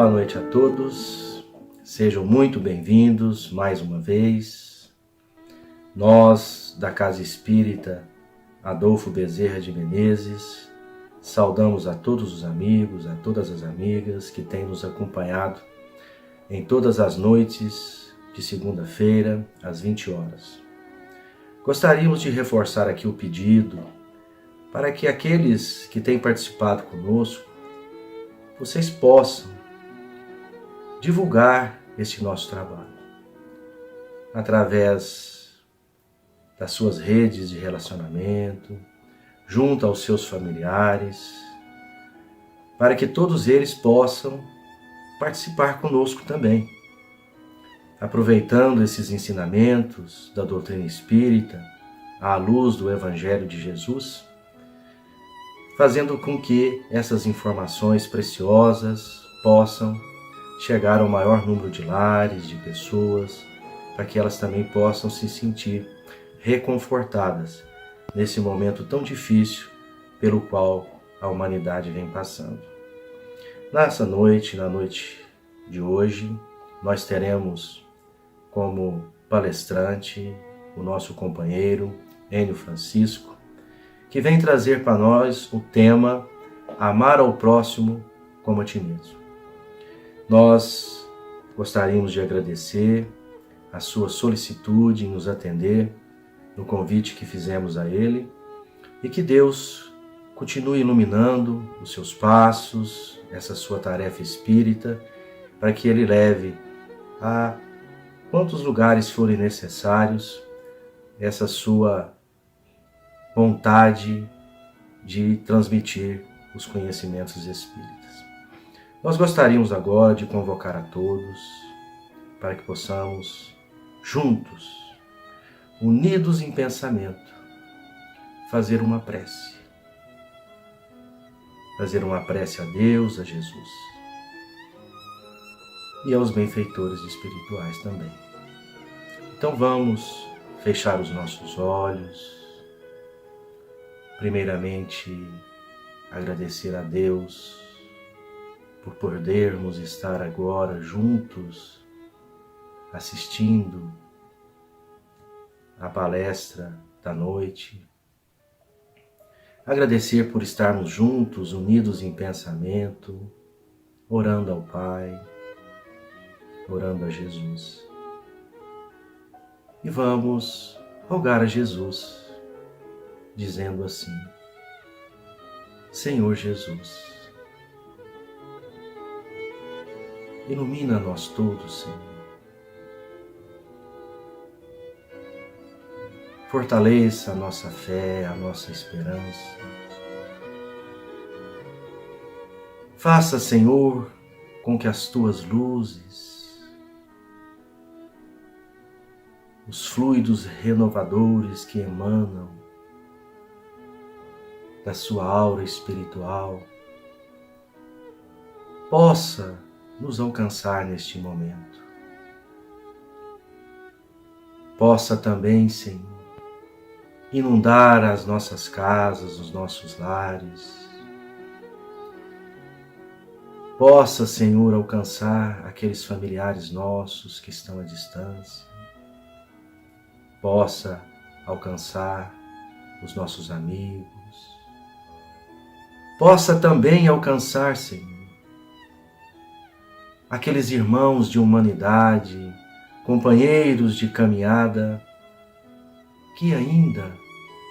Boa noite a todos, sejam muito bem-vindos mais uma vez. Nós, da Casa Espírita Adolfo Bezerra de Menezes, saudamos a todos os amigos, a todas as amigas que têm nos acompanhado em todas as noites de segunda-feira, às 20 horas. Gostaríamos de reforçar aqui o pedido para que aqueles que têm participado conosco, vocês possam divulgar este nosso trabalho através das suas redes de relacionamento, junto aos seus familiares, para que todos eles possam participar conosco também, aproveitando esses ensinamentos da doutrina espírita à luz do Evangelho de Jesus, fazendo com que essas informações preciosas possam chegar ao maior número de lares, de pessoas, para que elas também possam se sentir reconfortadas nesse momento tão difícil pelo qual a humanidade vem passando. Nessa noite, na noite de hoje, nós teremos como palestrante o nosso companheiro Enio Francisco, que vem trazer para nós o tema Amar ao próximo como a ti mesmo. Nós gostaríamos de agradecer a sua solicitude em nos atender no convite que fizemos a ele e que Deus continue iluminando os seus passos, essa sua tarefa espírita, para que ele leve a quantos lugares forem necessários essa sua vontade de transmitir os conhecimentos espíritas. Nós gostaríamos agora de convocar a todos para que possamos, juntos, unidos em pensamento, fazer uma prece. Fazer uma prece a Deus, a Jesus e aos benfeitores espirituais também. Então vamos fechar os nossos olhos. Primeiramente, agradecer a Deus por podermos estar agora juntos, assistindo a palestra da noite. Agradecer por estarmos juntos, unidos em pensamento, orando ao Pai, orando a Jesus. E vamos rogar a Jesus, dizendo assim: Senhor Jesus, ilumina nós todos, Senhor. Fortaleça a nossa fé, a nossa esperança. Faça, Senhor, com que as tuas luzes, os fluidos renovadores que emanam da sua aura espiritual, possa nos alcançar neste momento. Possa também, Senhor, inundar as nossas casas, os nossos lares. Possa, Senhor, alcançar aqueles familiares nossos que estão à distância. Possa alcançar os nossos amigos. Possa também alcançar, Senhor, aqueles irmãos de humanidade, companheiros de caminhada, que ainda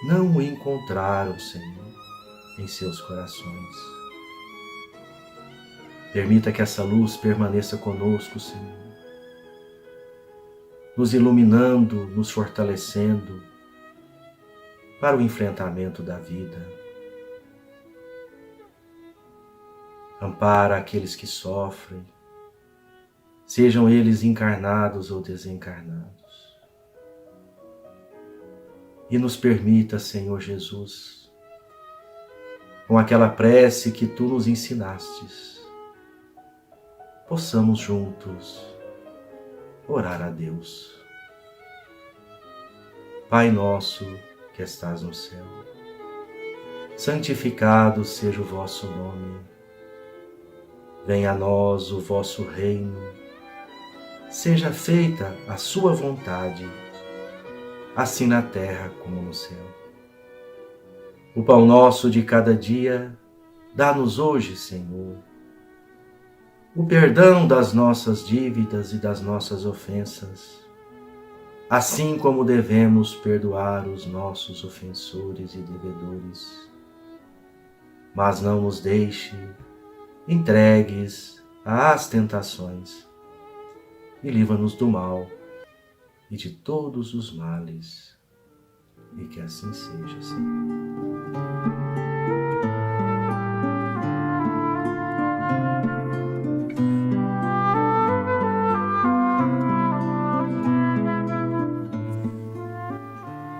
não o encontraram, Senhor, em seus corações. Permita que essa luz permaneça conosco, Senhor, nos iluminando, nos fortalecendo para o enfrentamento da vida. Ampara aqueles que sofrem, sejam eles encarnados ou desencarnados. E nos permita, Senhor Jesus, com aquela prece que Tu nos ensinastes, possamos juntos orar a Deus. Pai nosso que estás no céu, santificado seja o vosso nome. Venha a nós o vosso reino. Seja feita a sua vontade, assim na terra como no céu. O pão nosso de cada dia, dá-nos hoje, Senhor. O perdão das nossas dívidas e das nossas ofensas, assim como devemos perdoar os nossos ofensores e devedores. Mas não nos deixe entregues às tentações, e livra-nos do mal e de todos os males, e que assim seja, Senhor.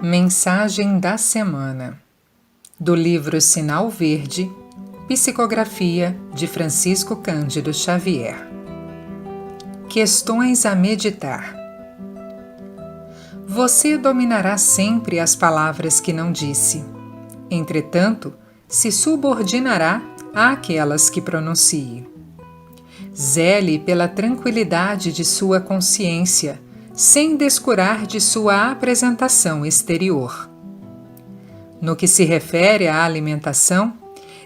Mensagem da semana, do livro Sinal Verde, psicografia de Francisco Cândido Xavier. Questões a meditar. Você dominará sempre as palavras que não disse. Entretanto, se subordinará àquelas que pronuncie. Zele pela tranquilidade de sua consciência, sem descurar de sua apresentação exterior. No que se refere à alimentação,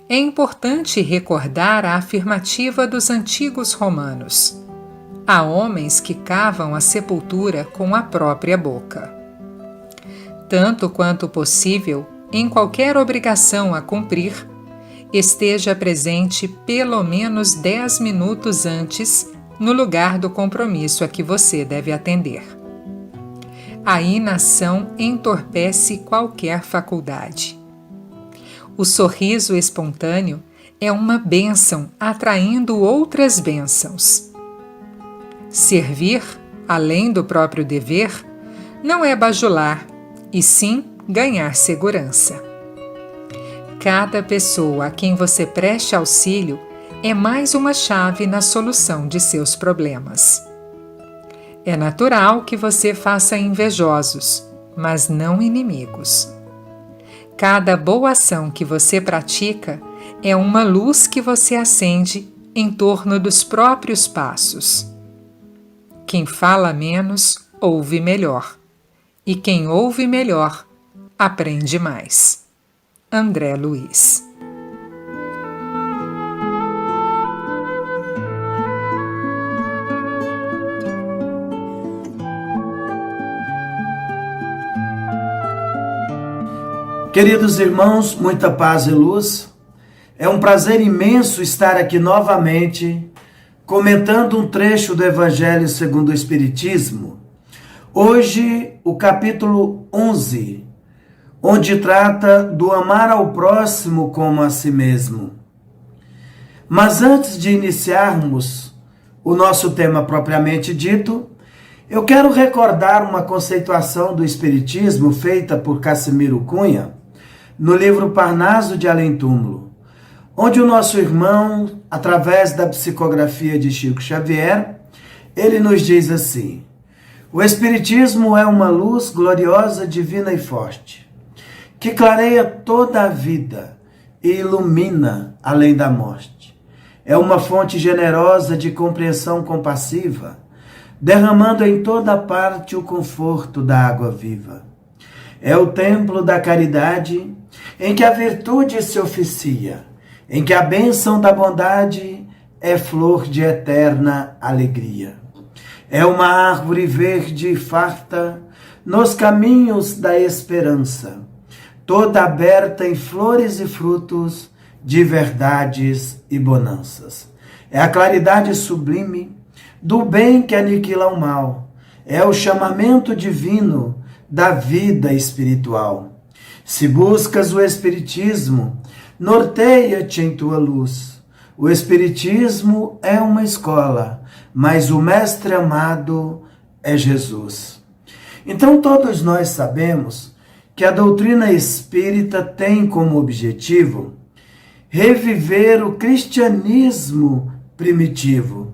é importante recordar a afirmativa dos antigos romanos: há homens que cavam a sepultura com a própria boca. Tanto quanto possível, em qualquer obrigação a cumprir, esteja presente pelo menos 10 minutos antes no lugar do compromisso a que você deve atender. A inação entorpece qualquer faculdade. O sorriso espontâneo é uma bênção atraindo outras bênçãos. Servir, além do próprio dever, não é bajular, e sim ganhar segurança. Cada pessoa a quem você preste auxílio é mais uma chave na solução de seus problemas. É natural que você faça invejosos, mas não inimigos. Cada boa ação que você pratica é uma luz que você acende em torno dos próprios passos. Quem fala menos, ouve melhor. E quem ouve melhor, aprende mais. André Luiz. Queridos irmãos, muita paz e luz. É um prazer imenso estar aqui novamente comentando um trecho do Evangelho segundo o Espiritismo. Hoje, o capítulo 11, onde trata do amar ao próximo como a si mesmo. Mas antes de iniciarmos o nosso tema propriamente dito, eu quero recordar uma conceituação do Espiritismo feita por Cassimiro Cunha, no livro Parnaso de Além-Túmulo, onde o nosso irmão, através da psicografia de Chico Xavier, ele nos diz assim: o Espiritismo é uma luz gloriosa, divina e forte, que clareia toda a vida e ilumina além da morte. É uma fonte generosa de compreensão compassiva, derramando em toda parte o conforto da água viva. É o templo da caridade, em que a virtude se oficia, em que a bênção da bondade é flor de eterna alegria. É uma árvore verde e farta nos caminhos da esperança, toda aberta em flores e frutos de verdades e bonanças. É a claridade sublime do bem que aniquila o mal. É o chamamento divino da vida espiritual. Se buscas o Espiritismo, norteia-te em tua luz. O Espiritismo é uma escola, mas o mestre amado é Jesus. Então todos nós sabemos que a doutrina espírita tem como objetivo reviver o cristianismo primitivo.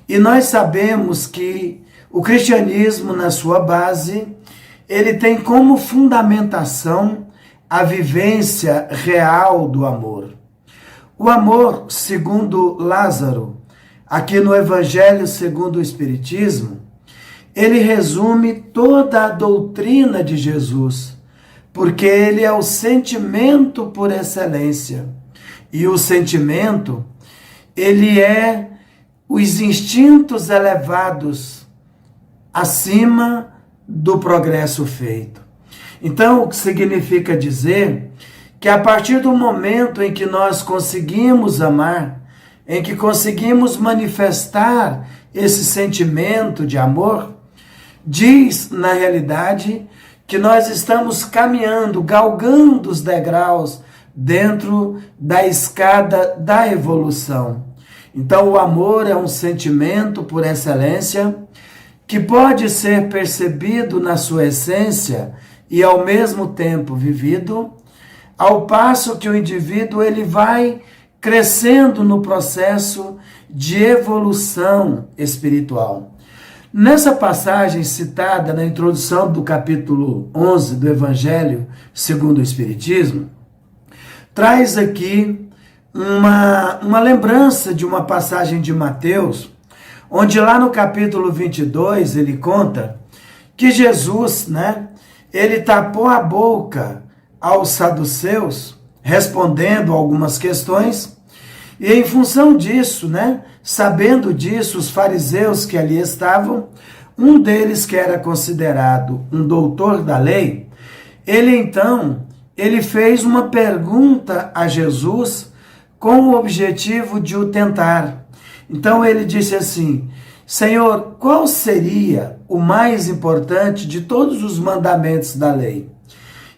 E nós sabemos que o cristianismo, na sua base, ele tem como fundamentação a vivência real do amor. O amor, segundo Lázaro, aqui no Evangelho segundo o Espiritismo, ele resume toda a doutrina de Jesus, porque ele é o sentimento por excelência. E o sentimento, ele é os instintos elevados acima do progresso feito. Então, o que significa dizer que a partir do momento em que nós conseguimos amar, em que conseguimos manifestar esse sentimento de amor, diz, na realidade, que nós estamos caminhando, galgando os degraus dentro da escada da evolução. Então, o amor é um sentimento por excelência que pode ser percebido na sua essência e ao mesmo tempo vivido, ao passo que o indivíduo ele vai crescendo no processo de evolução espiritual. Nessa passagem citada na introdução do capítulo 11 do Evangelho segundo o Espiritismo, traz aqui uma lembrança de uma passagem de Mateus, onde lá no capítulo 22 ele conta que Jesus, ele tapou a boca aos saduceus, respondendo algumas questões, e em função disso, sabendo disso, os fariseus que ali estavam, um deles que era considerado um doutor da lei, ele fez uma pergunta a Jesus com o objetivo de o tentar. Então ele disse assim: Senhor, qual seria o mais importante de todos os mandamentos da lei?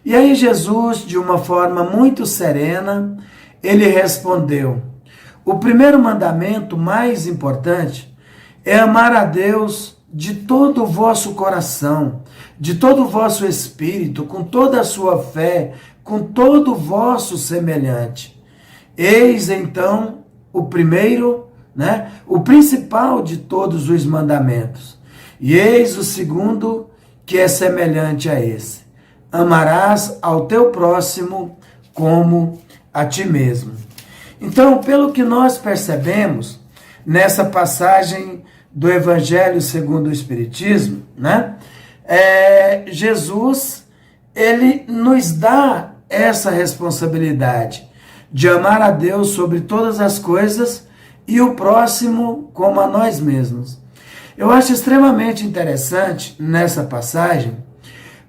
E aí Jesus, de uma forma muito serena, ele respondeu: o primeiro mandamento mais importante é amar a Deus de todo o vosso coração, de todo o vosso espírito, com toda a sua fé, com todo o vosso semelhante. Eis então o primeiro, o principal de todos os mandamentos. E eis o segundo, que é semelhante a esse: amarás ao teu próximo como a ti mesmo. Então, pelo que nós percebemos nessa passagem do Evangelho segundo o Espiritismo, Jesus, ele nos dá essa responsabilidade de amar a Deus sobre todas as coisas e o próximo como a nós mesmos. Eu acho extremamente interessante nessa passagem,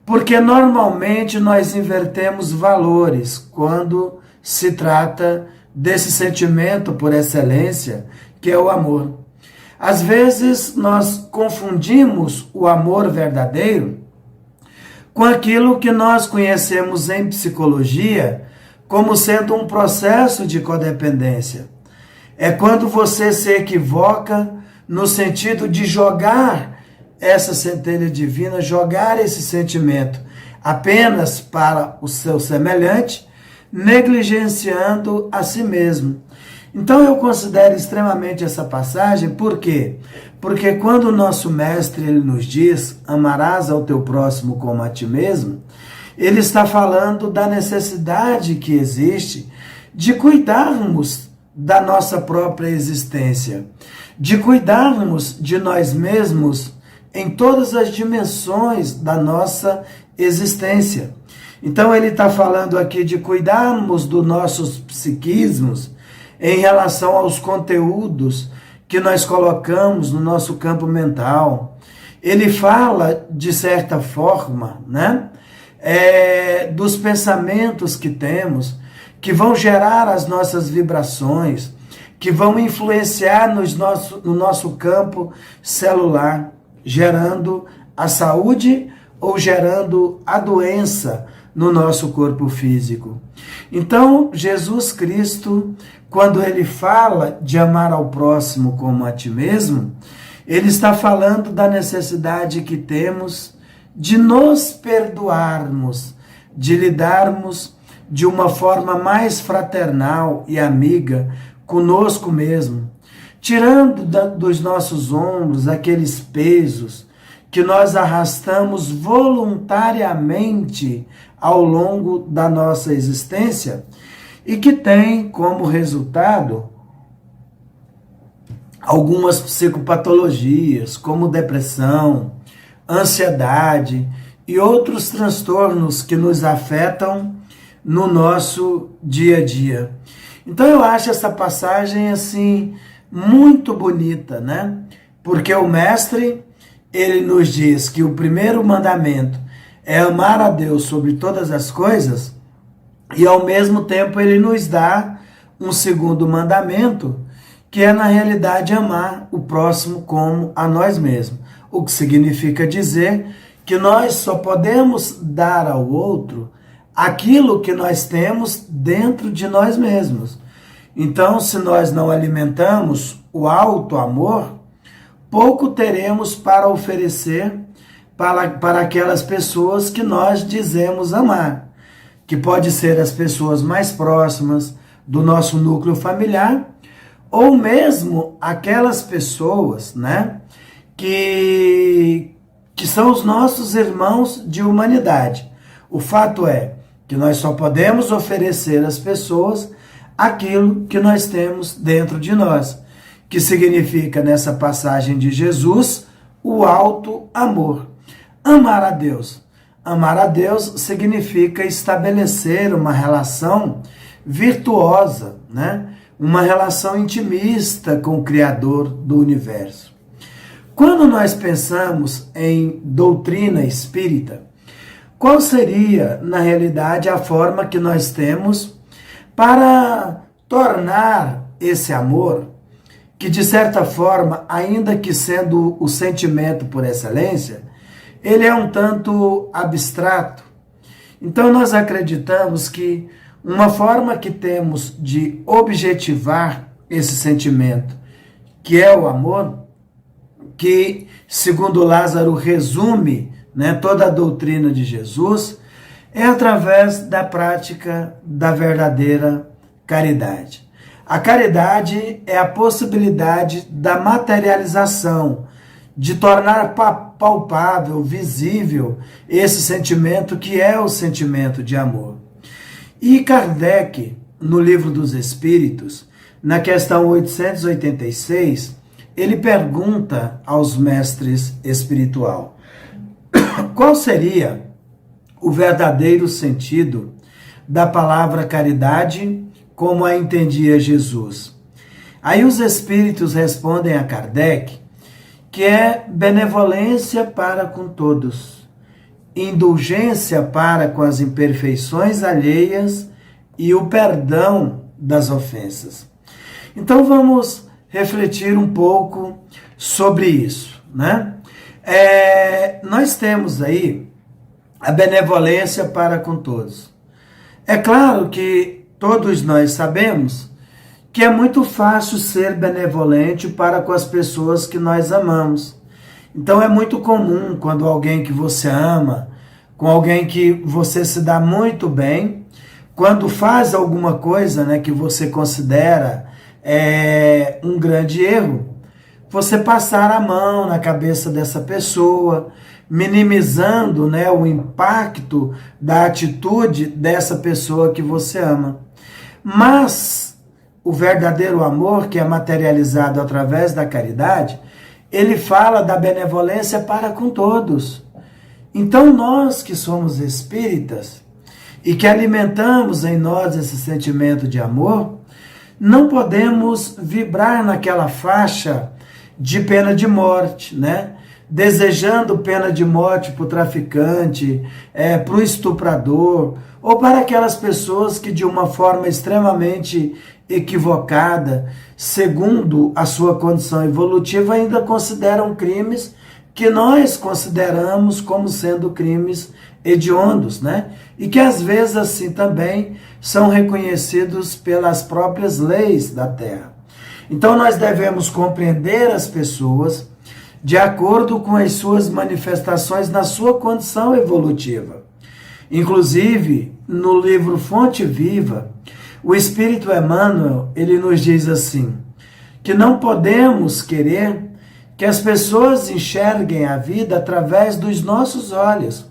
porque normalmente nós invertemos valores quando se trata desse sentimento por excelência, que é o amor. Às vezes nós confundimos o amor verdadeiro com aquilo que nós conhecemos em psicologia como sendo um processo de codependência. É quando você se equivoca no sentido de jogar essa centelha divina, jogar esse sentimento apenas para o seu semelhante, negligenciando a si mesmo. Então eu considero extremamente essa passagem, por quê? Porque quando o nosso mestre ele nos diz, amarás ao teu próximo como a ti mesmo, ele está falando da necessidade que existe de cuidarmos da nossa própria existência, de cuidarmos de nós mesmos em todas as dimensões da nossa existência. Então ele está falando aqui de cuidarmos dos nossos psiquismos em relação aos conteúdos que nós colocamos no nosso campo mental. Ele fala, de certa forma, dos pensamentos que temos, que vão gerar as nossas vibrações, que vão influenciar no nosso campo celular, gerando a saúde ou gerando a doença no nosso corpo físico. Então, Jesus Cristo, quando ele fala de amar ao próximo como a ti mesmo, ele está falando da necessidade que temos de nos perdoarmos, de lidarmos de uma forma mais fraternal e amiga conosco mesmo, tirando dos nossos ombros aqueles pesos que nós arrastamos voluntariamente ao longo da nossa existência e que tem como resultado algumas psicopatologias, como depressão, ansiedade e outros transtornos que nos afetam no nosso dia a dia. Então eu acho essa passagem assim muito bonita, né? Porque o mestre, ele nos diz que o primeiro mandamento é amar a Deus sobre todas as coisas, e ao mesmo tempo ele nos dá um segundo mandamento, que é na realidade amar o próximo como a nós mesmos. O que significa dizer que nós só podemos dar ao outro aquilo que nós temos dentro de nós mesmos. Então, se nós não alimentamos o alto amor, pouco teremos para oferecer para aquelas pessoas que nós dizemos amar, que pode ser as pessoas mais próximas do nosso núcleo familiar, ou mesmo aquelas pessoas, né, que são os nossos irmãos de humanidade. O fato é que nós só podemos oferecer às pessoas aquilo que nós temos dentro de nós, que significa, nessa passagem de Jesus, o alto amor. Amar a Deus. Amar a Deus significa estabelecer uma relação virtuosa, né? Uma relação intimista com o Criador do universo. Quando nós pensamos em doutrina espírita, qual seria, na realidade, a forma que nós temos para tornar esse amor, que de certa forma, ainda que sendo o sentimento por excelência, ele é um tanto abstrato. Então nós acreditamos que uma forma que temos de objetivar esse sentimento, que é o amor, que segundo Lázaro resume, né, toda a doutrina de Jesus, é através da prática da verdadeira caridade. A caridade é a possibilidade da materialização, de tornar palpável, visível, esse sentimento que é o sentimento de amor. E Kardec, no Livro dos Espíritos, na questão 886, ele pergunta aos mestres espiritual: qual seria o verdadeiro sentido da palavra caridade como a entendia Jesus? Aí os espíritos respondem a Kardec que é benevolência para com todos, indulgência para com as imperfeições alheias e o perdão das ofensas. Então vamos refletir um pouco sobre isso, né? Nós temos aí a benevolência para com todos. É claro que todos nós sabemos que é muito fácil ser benevolente para com as pessoas que nós amamos. Então é muito comum quando alguém que você ama, com alguém que você se dá muito bem, quando faz alguma coisa, né, que você considera um grande erro, você passar a mão na cabeça dessa pessoa, minimizando, né, o impacto da atitude dessa pessoa que você ama. Mas o verdadeiro amor, que é materializado através da caridade, ele fala da benevolência para com todos. Então nós que somos espíritas e que alimentamos em nós esse sentimento de amor, não podemos vibrar naquela faixa de pena de morte, né? Desejando pena de morte para o traficante, para o estuprador, ou para aquelas pessoas que de uma forma extremamente equivocada, segundo a sua condição evolutiva, ainda consideram crimes que nós consideramos como sendo crimes hediondos, né? E que às vezes assim também são reconhecidos pelas próprias leis da Terra. Então nós devemos compreender as pessoas de acordo com as suas manifestações na sua condição evolutiva. Inclusive, no livro Fonte Viva, o Espírito Emmanuel, ele nos diz assim, que não podemos querer que as pessoas enxerguem a vida através dos nossos olhos,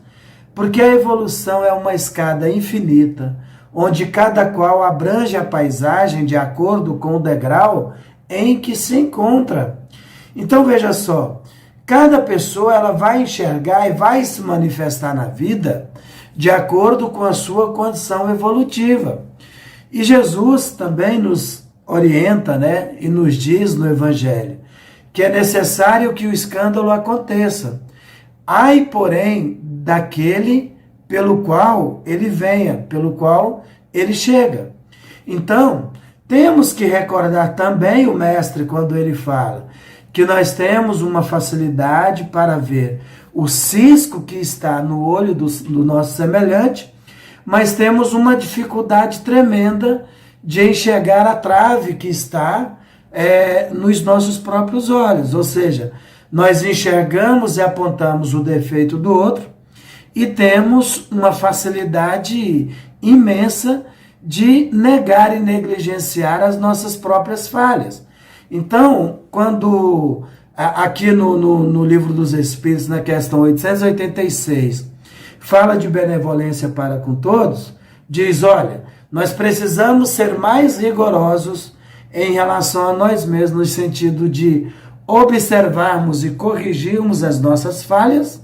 porque a evolução é uma escada infinita, onde cada qual abrange a paisagem de acordo com o degrau em que se encontra. Então veja só, cada pessoa ela vai enxergar e vai se manifestar na vida de acordo com a sua condição evolutiva. E Jesus também nos orienta, né, e nos diz no Evangelho que é necessário que o escândalo aconteça. Ai, porém, daquele pelo qual ele venha, pelo qual ele chega. Então, temos que recordar também o Mestre quando ele fala que nós temos uma facilidade para ver o cisco que está no olho do nosso semelhante, mas temos uma dificuldade tremenda de enxergar a trave que está nos nossos próprios olhos. Ou seja, nós enxergamos e apontamos o defeito do outro e temos uma facilidade imensa de negar e negligenciar as nossas próprias falhas. Então, quando aqui no Livro dos Espíritos, na questão 886, fala de benevolência para com todos, diz, olha, nós precisamos ser mais rigorosos em relação a nós mesmos, no sentido de observarmos e corrigirmos as nossas falhas,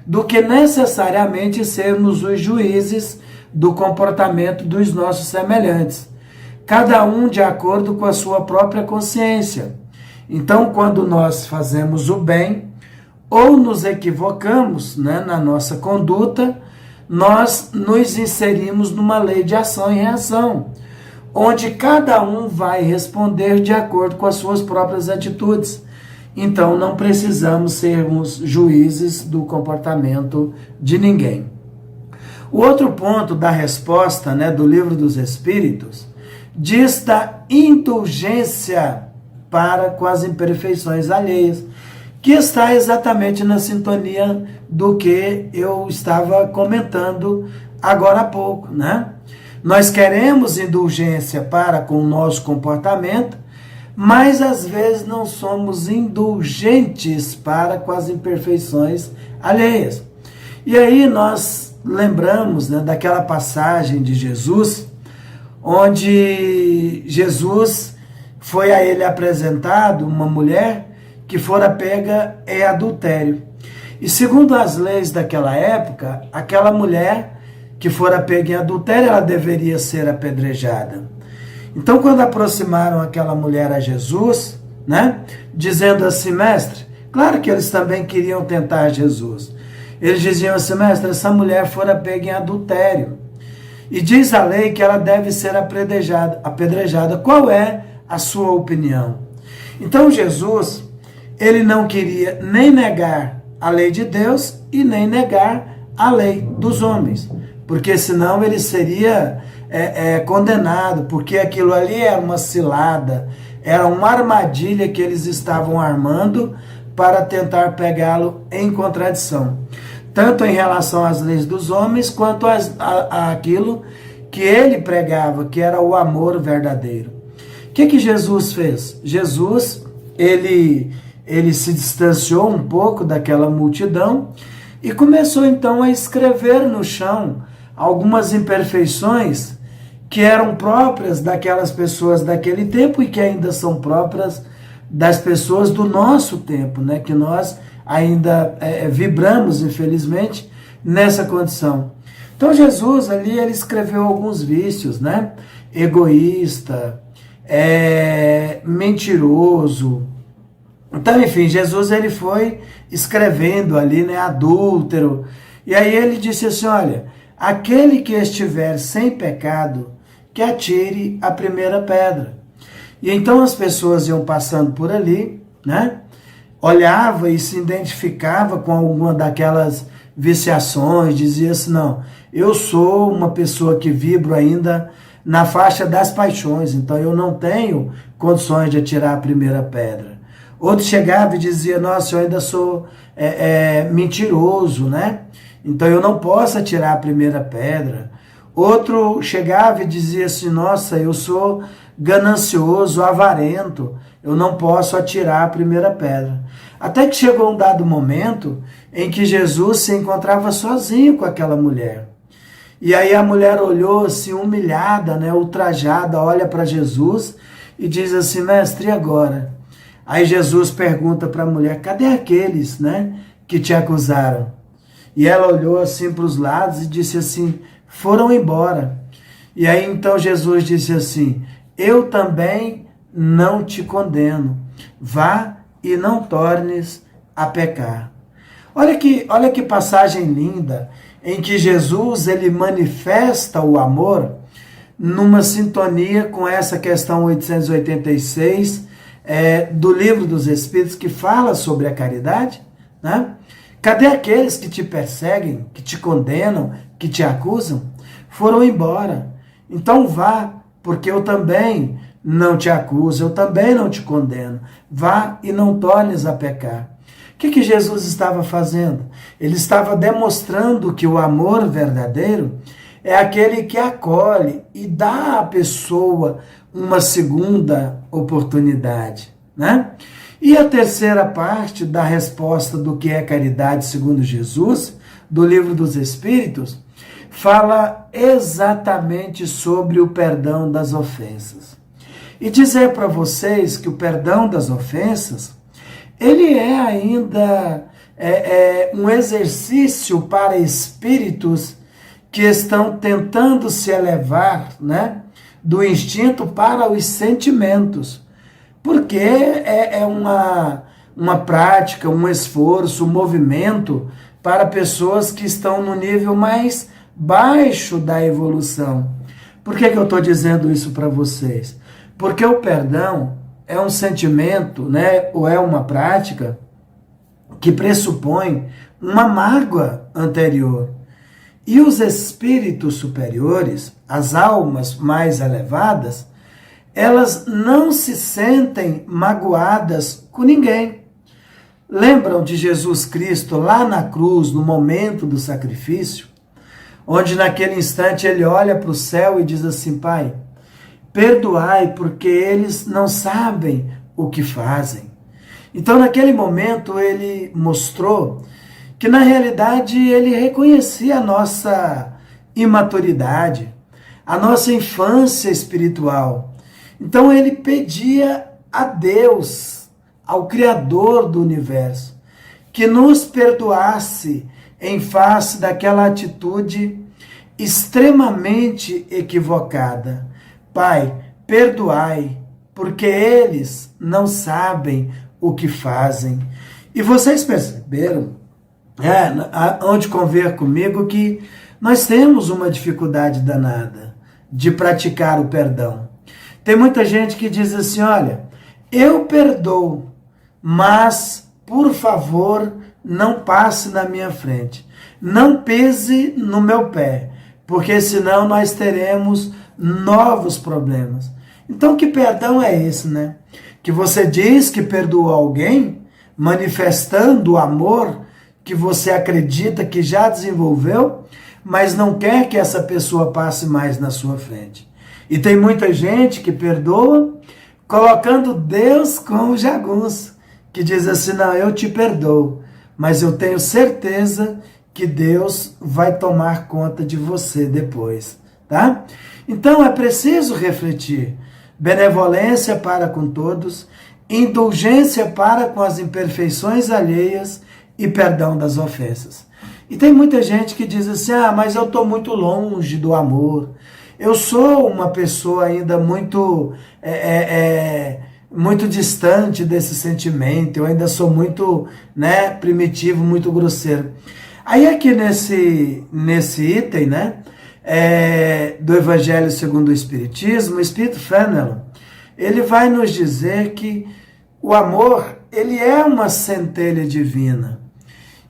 do que necessariamente sermos os juízes do comportamento dos nossos semelhantes, cada um de acordo com a sua própria consciência. Então, quando nós fazemos o bem ou nos equivocamos, né, na nossa conduta, nós nos inserimos numa lei de ação e reação, onde cada um vai responder de acordo com as suas próprias atitudes. Então, não precisamos sermos juízes do comportamento de ninguém. O outro ponto da resposta, né, do Livro dos Espíritos diz da indulgência para com as imperfeições alheias, que está exatamente na sintonia do que eu estava comentando agora há pouco, né? Nós queremos indulgência para com o nosso comportamento, mas às vezes não somos indulgentes para com as imperfeições alheias. E aí nós lembramos, né, daquela passagem de Jesus, onde Jesus foi a ele apresentado uma mulher que fora pega em adultério. E segundo as leis daquela época, aquela mulher que fora pega em adultério, ela deveria ser apedrejada. Então, quando aproximaram aquela mulher a Jesus, né, dizendo assim, mestre, claro que eles também queriam tentar Jesus. Eles diziam assim, mestre, essa mulher fora pega em adultério. E diz a lei que ela deve ser apedrejada. Qual é a sua opinião? Então, Jesus, ele não queria nem negar a lei de Deus e nem negar a lei dos homens, porque senão ele seria condenado, porque aquilo ali era uma cilada, era uma armadilha que eles estavam armando para tentar pegá-lo em contradição, tanto em relação às leis dos homens, quanto àquilo que ele pregava, que era o amor verdadeiro. O que Jesus fez? Jesus, ele se distanciou um pouco daquela multidão e começou então a escrever no chão algumas imperfeições que eram próprias daquelas pessoas daquele tempo e que ainda são próprias das pessoas do nosso tempo, né? Que nós ainda vibramos, infelizmente, nessa condição. Então Jesus ali, ele escreveu alguns vícios, né? Egoísta, mentiroso. Então, enfim, Jesus ele foi escrevendo ali, né? Adúltero. E aí ele disse assim, olha, aquele que estiver sem pecado, que atire a primeira pedra. E então as pessoas iam passando por ali, né? Olhava e se identificava com alguma daquelas viciações, dizia assim, não, eu sou uma pessoa que vibro ainda na faixa das paixões, então eu não tenho condições de atirar a primeira pedra. Outro chegava e dizia, nossa, eu ainda sou mentiroso, né? Então eu não posso atirar a primeira pedra. Outro chegava e dizia assim, nossa, eu sou ganancioso, avarento, eu não posso atirar a primeira pedra. Até que chegou um dado momento em que Jesus se encontrava sozinho com aquela mulher. E aí a mulher olhou assim, humilhada, né, ultrajada, olha para Jesus e diz assim: mestre, e agora? Aí Jesus pergunta para a mulher: cadê aqueles, né, que te acusaram? E ela olhou assim para os lados e disse assim: foram embora. E aí então Jesus disse assim: eu também não te condeno. Vá e não tornes a pecar. Olha que passagem linda, em que Jesus ele manifesta o amor numa sintonia com essa questão 886 do Livro dos Espíritos, que fala sobre a caridade, né? Cadê aqueles que te perseguem, que te condenam, que te acusam? Foram embora. Então vá, porque eu também não te acuso, eu também não te condeno. Vá e não tornes a pecar. O que Jesus estava fazendo? Ele estava demonstrando que o amor verdadeiro é aquele que acolhe e dá à pessoa uma segunda oportunidade, né? E a terceira parte da resposta do que é caridade segundo Jesus, do Livro dos Espíritos, fala exatamente sobre o perdão das ofensas. E dizer para vocês que o perdão das ofensas, ele é ainda um exercício para espíritos que estão tentando se elevar, né, do instinto para os sentimentos. Porque é uma prática, um esforço, um movimento para pessoas que estão no nível mais baixo da evolução. Por que eu estou dizendo isso para vocês? Porque o perdão é um sentimento, né, ou é uma prática que pressupõe uma mágoa anterior. E os espíritos superiores, as almas mais elevadas, elas não se sentem magoadas com ninguém. Lembram de Jesus Cristo lá na cruz, no momento do sacrifício, onde naquele instante ele olha para o céu e diz assim: Pai, perdoai, porque eles não sabem o que fazem. Então, naquele momento, ele mostrou que, na realidade, ele reconhecia a nossa imaturidade, a nossa infância espiritual. Então, ele pedia a Deus, ao Criador do universo, que nos perdoasse em face daquela atitude extremamente equivocada. Pai, perdoai, porque eles não sabem o que fazem. E vocês perceberam, onde conver comigo, que nós temos uma dificuldade danada de praticar o perdão. Tem muita gente que diz assim: olha, eu perdoo, mas, por favor, não passe na minha frente. Não pise no meu pé, porque senão nós teremos novos problemas. Então, que perdão é esse, né? Que você diz que perdoou alguém, manifestando o amor que você acredita que já desenvolveu, mas não quer que essa pessoa passe mais na sua frente. E tem muita gente que perdoa colocando Deus como jagunço, que diz assim: não, eu te perdoo, mas eu tenho certeza que Deus vai tomar conta de você depois, tá? Então é preciso refletir. Benevolência para com todos, indulgência para com as imperfeições alheias e perdão das ofensas. E tem muita gente que diz assim: ah, mas eu estou muito longe do amor. Eu sou uma pessoa ainda muito muito distante desse sentimento. Eu ainda sou muito, né, primitivo, muito grosseiro. Aí aqui nesse item, né, do Evangelho segundo o Espiritismo, o Espírito Fenelon, ele vai nos dizer que o amor, ele é uma centelha divina.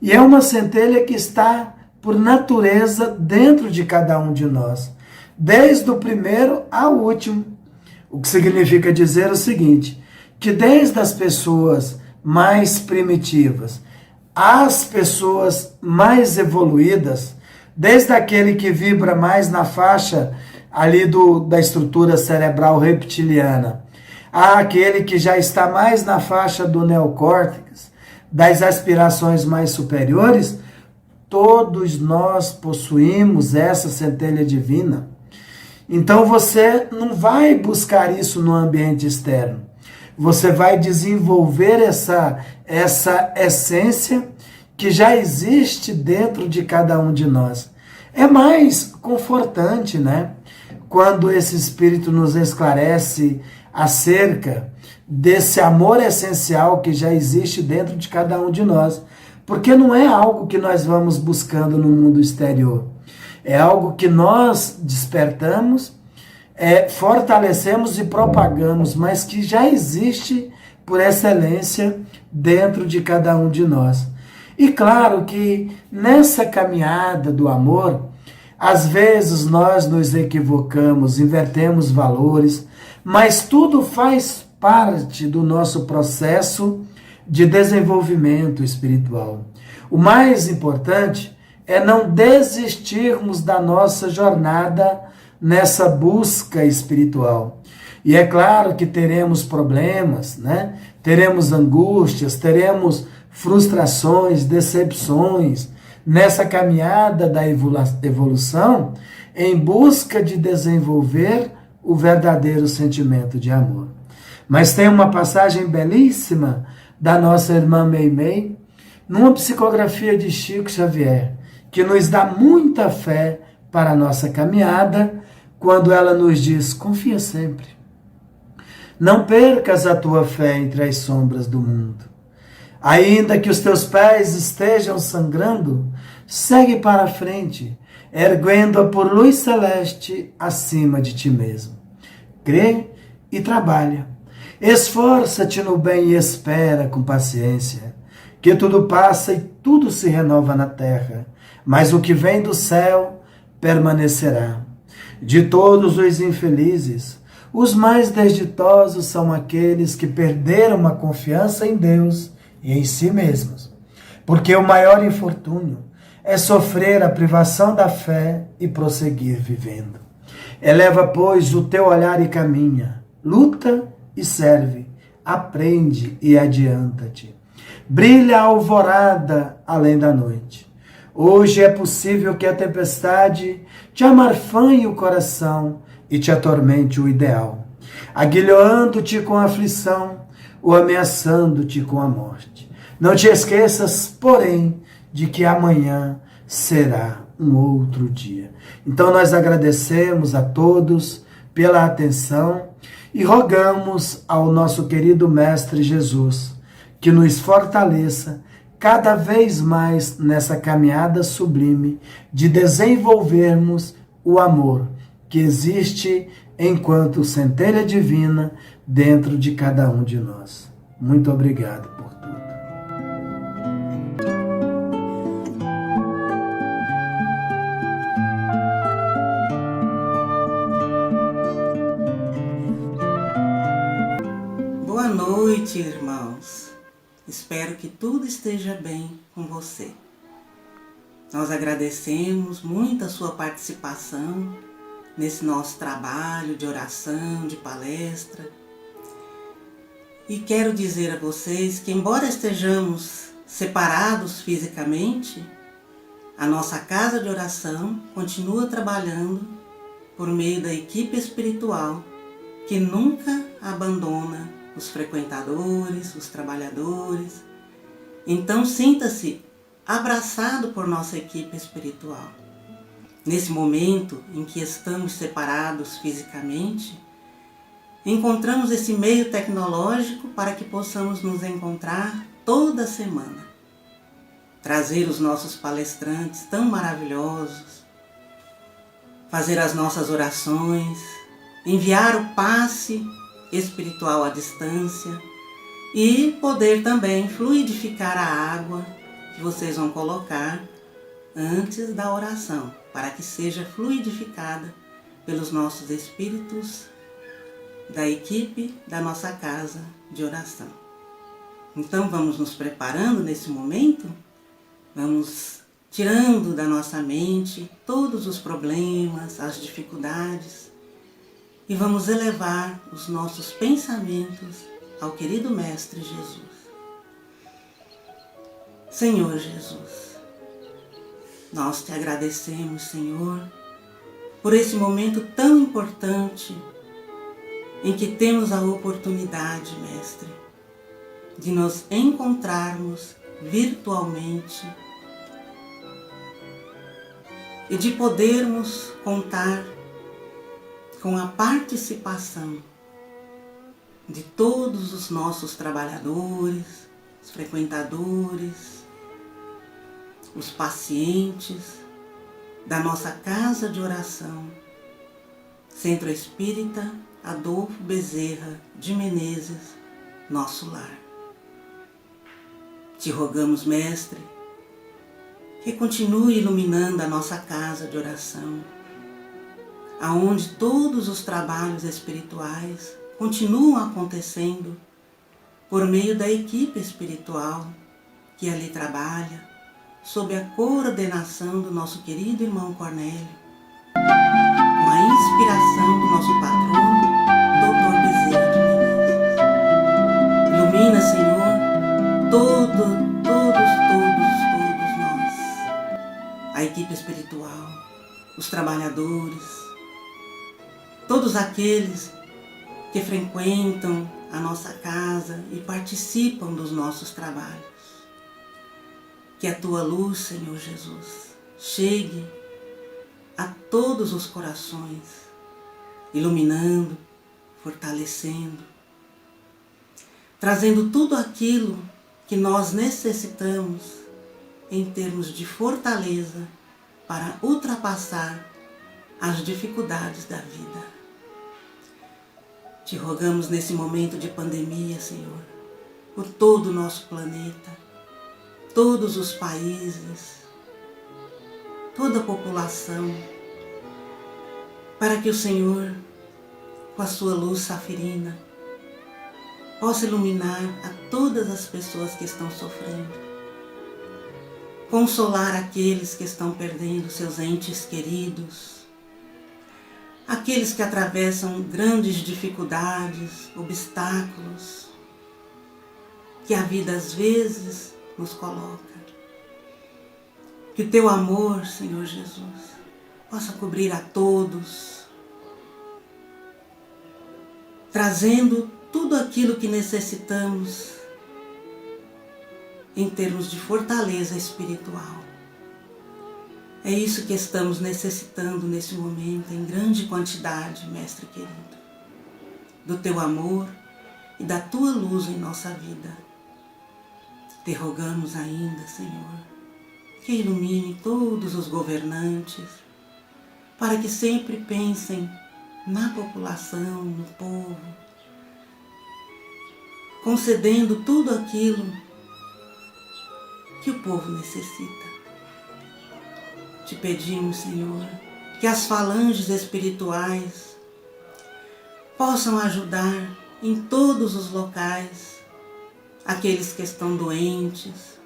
E é uma centelha que está, por natureza, dentro de cada um de nós, desde o primeiro ao último. O que significa dizer o seguinte, que desde as pessoas mais primitivas às pessoas mais evoluídas, desde aquele que vibra mais na faixa ali da estrutura cerebral reptiliana, àquele que já está mais na faixa do neocórtex, das aspirações mais superiores, todos nós possuímos essa centelha divina. Então você não vai buscar isso no ambiente externo. Você vai desenvolver essa essência que já existe dentro de cada um de nós. É mais confortante, né? Quando esse Espírito nos esclarece acerca desse amor essencial que já existe dentro de cada um de nós. Porque não é algo que nós vamos buscando no mundo exterior. É algo que nós despertamos, fortalecemos e propagamos, mas que já existe por excelência dentro de cada um de nós. E claro que nessa caminhada do amor, às vezes nós nos equivocamos, invertemos valores, mas tudo faz parte do nosso processo de desenvolvimento espiritual. O mais importante é não desistirmos da nossa jornada nessa busca espiritual. E é claro que teremos problemas, né? Teremos angústias, teremos frustrações, decepções nessa caminhada da evolução em busca de desenvolver o verdadeiro sentimento de amor. Mas tem uma passagem belíssima da nossa irmã Meimei, numa psicografia de Chico Xavier, que nos dá muita fé para a nossa caminhada, quando ela nos diz: confia sempre. Não percas a tua fé entre as sombras do mundo. Ainda que os teus pés estejam sangrando, segue para a frente, erguendo-a por luz celeste acima de ti mesmo. Crê e trabalha. Esforça-te no bem e espera com paciência, que tudo passa e tudo se renova na terra, mas o que vem do céu permanecerá. De todos os infelizes, os mais desditosos são aqueles que perderam a confiança em Deus e em si mesmos, porque o maior infortúnio é sofrer a privação da fé e prosseguir vivendo. Eleva, pois, o teu olhar e caminha, luta e serve, aprende e adianta-te. Brilha a alvorada além da noite. Hoje é possível que a tempestade te amarfanhe o coração e te atormente o ideal, aguilhoando-te com a aflição ou ameaçando-te com a morte. Não te esqueças, porém, de que amanhã será um outro dia. Então nós agradecemos a todos pela atenção e rogamos ao nosso querido Mestre Jesus que nos fortaleça cada vez mais nessa caminhada sublime de desenvolvermos o amor que existe enquanto centelha divina dentro de cada um de nós. Muito obrigado por tudo. Boa noite, irmãos. Espero que tudo esteja bem com você. Nós agradecemos muito a sua participação nesse nosso trabalho de oração, de palestra. E quero dizer a vocês que, embora estejamos separados fisicamente, a nossa casa de oração continua trabalhando por meio da equipe espiritual que nunca abandona os frequentadores, os trabalhadores. Então sinta-se abraçado por nossa equipe espiritual. Nesse momento em que estamos separados fisicamente, encontramos esse meio tecnológico para que possamos nos encontrar toda semana. Trazer os nossos palestrantes tão maravilhosos, fazer as nossas orações, enviar o passe espiritual à distância e poder também fluidificar a água que vocês vão colocar antes da oração, para que seja fluidificada pelos nossos espíritos da equipe da nossa casa de oração. Então vamos nos preparando nesse momento, vamos tirando da nossa mente todos os problemas, as dificuldades e vamos elevar os nossos pensamentos ao querido Mestre Jesus. Senhor Jesus, nós te agradecemos, Senhor, por esse momento tão importante em que temos a oportunidade, Mestre, de nos encontrarmos virtualmente e de podermos contar com a participação de todos os nossos trabalhadores, os frequentadores, os pacientes da nossa casa de oração, Centro Espírita Adolfo Bezerra de Menezes, nosso lar. Te rogamos, Mestre, que continue iluminando a nossa casa de oração, aonde todos os trabalhos espirituais continuam acontecendo por meio da equipe espiritual que ali trabalha, sob a coordenação do nosso querido irmão Cornélio, com a inspiração do nosso patrono, Dr. Bezerra de Menezes. Ilumina, Senhor, todos nós, a equipe espiritual, os trabalhadores, todos aqueles que frequentam a nossa casa e participam dos nossos trabalhos. Que a tua luz, Senhor Jesus, chegue a todos os corações, iluminando, fortalecendo, trazendo tudo aquilo que nós necessitamos em termos de fortaleza para ultrapassar as dificuldades da vida. Te rogamos nesse momento de pandemia, Senhor, por todo o nosso planeta, todos os países, toda a população, para que o Senhor, com a sua luz safirina, possa iluminar a todas as pessoas que estão sofrendo, consolar aqueles que estão perdendo seus entes queridos, aqueles que atravessam grandes dificuldades, obstáculos, que a vida às vezes nos coloca. Que o teu amor, Senhor Jesus, possa cobrir a todos, trazendo tudo aquilo que necessitamos em termos de fortaleza espiritual. É isso que estamos necessitando nesse momento, em grande quantidade, Mestre querido, do teu amor e da tua luz em nossa vida. Te rogamos ainda, Senhor, que ilumine todos os governantes, para que sempre pensem na população, no povo, concedendo tudo aquilo que o povo necessita. Te pedimos, Senhor, que as falanges espirituais possam ajudar em todos os locais aqueles que estão doentes,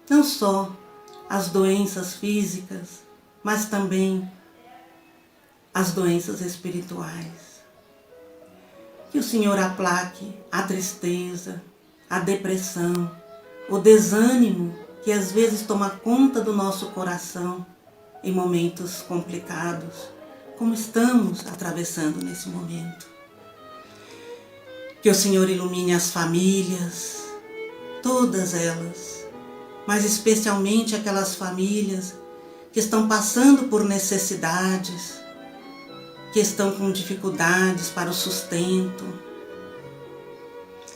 não só as doenças físicas, mas também as doenças espirituais. Que o Senhor aplaque a tristeza, a depressão, o desânimo que às vezes toma conta do nosso coração em momentos complicados, como estamos atravessando nesse momento. Que o Senhor ilumine as famílias, todas elas, mas especialmente aquelas famílias que estão passando por necessidades, que estão com dificuldades para o sustento,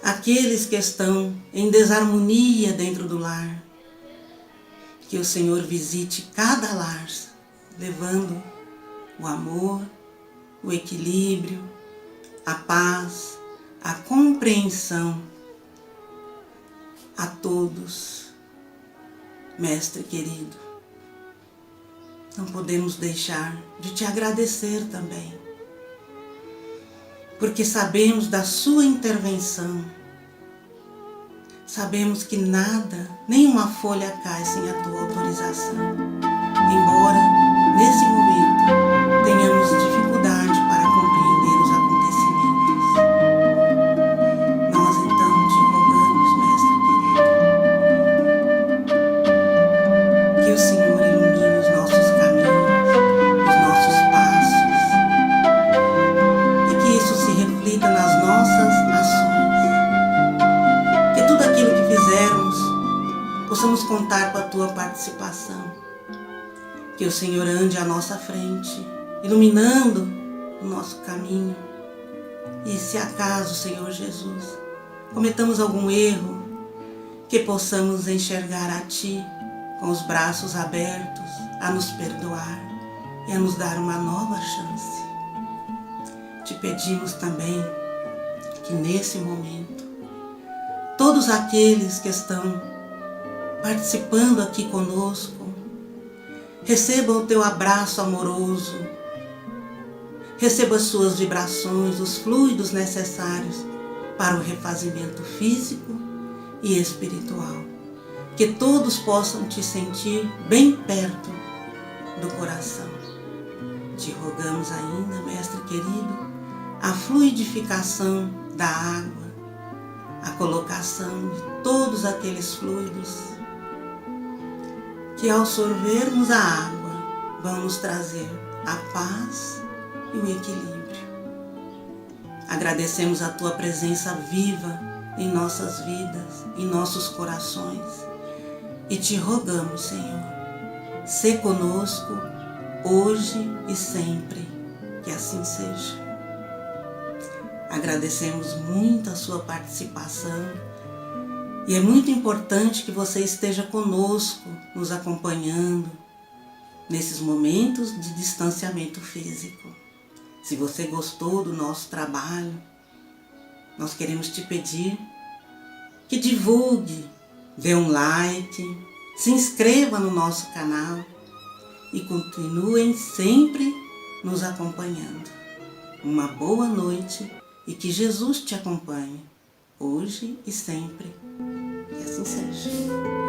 aqueles que estão em desarmonia dentro do lar. Que o Senhor visite cada lar, levando o amor, o equilíbrio, a paz, a compreensão a todos. Mestre querido, não podemos deixar de te agradecer também, porque sabemos da sua intervenção. Sabemos que nada, nenhuma folha cai sem a tua autorização. Embora, nesse momento, tenhamos dificuldade para compreender os acontecimentos. Nós, então, te rogamos, Mestre querido, que o Senhor ilumine os nossos caminhos, os nossos passos, o Senhor ande à nossa frente, iluminando o nosso caminho. E se acaso, Senhor Jesus, cometamos algum erro, que possamos enxergar a Ti com os braços abertos a nos perdoar e a nos dar uma nova chance. Te pedimos também que nesse momento, todos aqueles que estão participando aqui conosco, recebam o Teu abraço amoroso, receba as suas vibrações, os fluidos necessários para o refazimento físico e espiritual. Que todos possam Te sentir bem perto do coração. Te rogamos ainda, Mestre querido, a fluidificação da água, a colocação de todos aqueles fluidos que ao sorvermos a água vão nos trazer a paz e o equilíbrio. Agradecemos a Tua presença viva em nossas vidas, em nossos corações e Te rogamos, Senhor, sê conosco hoje e sempre, que assim seja. Agradecemos muito a sua participação e é muito importante que você esteja conosco, nos acompanhando nesses momentos de distanciamento físico. Se você gostou do nosso trabalho, nós queremos te pedir que divulgue, dê um like, se inscreva no nosso canal e continuem sempre nos acompanhando. Uma boa noite e que Jesus te acompanhe, hoje e sempre. Que assim seja.